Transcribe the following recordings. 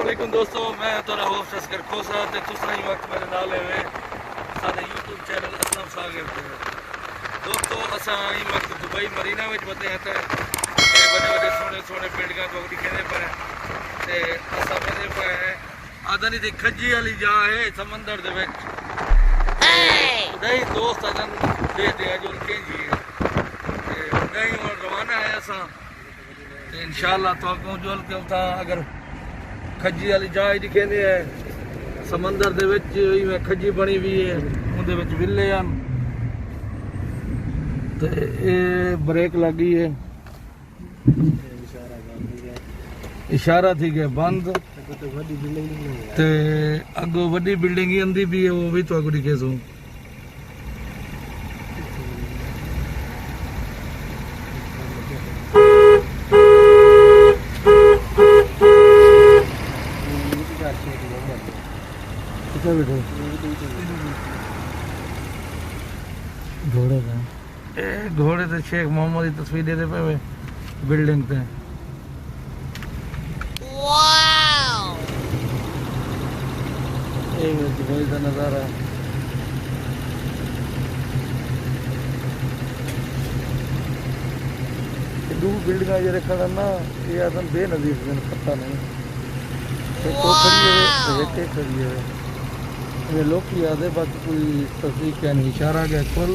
अस्सलामुअलैकुम दोस्तों, मैं तुहाडा होस्ट असगर खोसा ते तुसां ही वक्त मेरे नाल है साडे यूट्यूब चैनल असलम सागर ते। दोस्तों असां ही वक्त दुबई मरीना में बंदे हैं ते बड़े बड़े सोने सोने बिल्डिंगां को दिखने पे ते असां बने पे हैं आदनी दी खज्जी वाली जा है समंदर दे विच नहीं दोस्त अदन दे दे जो के जी ते नहीं और रवाना है असां ते इंशाअल्लाह तो को जोल के उता अगर खज्जी वाली जाए दिखे है समंदर दे विच में खज्जी बनी हुई है उहदे विच विले हैं ते ए ब्रेक लगी है इशारा थी गया बंद ते अगो वड्डी बिल्डिंग ही अंदी भी है वो भी तो अगो दिखे सो घोड़े का घोड़े तो शेख मोहम्मद की तस्वीर दे पे बिल्डिंग पे दुबई का नज़ारा दो बिल्डिंग जो खड़ा ना ये आदम बेनजीर पता नहीं तो खड़ी है एक खड़ी है ये लोग की याद है बाकी कोई तस्वीर क्या नहीं इशारा गया कुल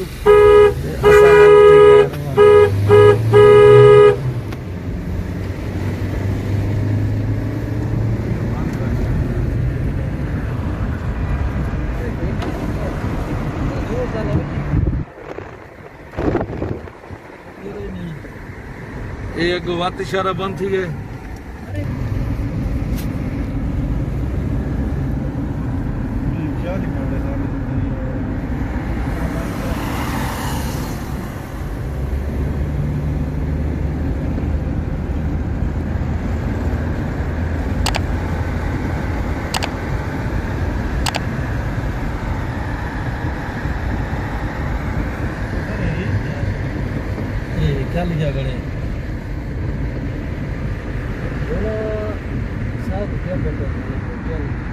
एक बात इशारा बंद थी गए क्या लिखा गए साहब क्या करते हैं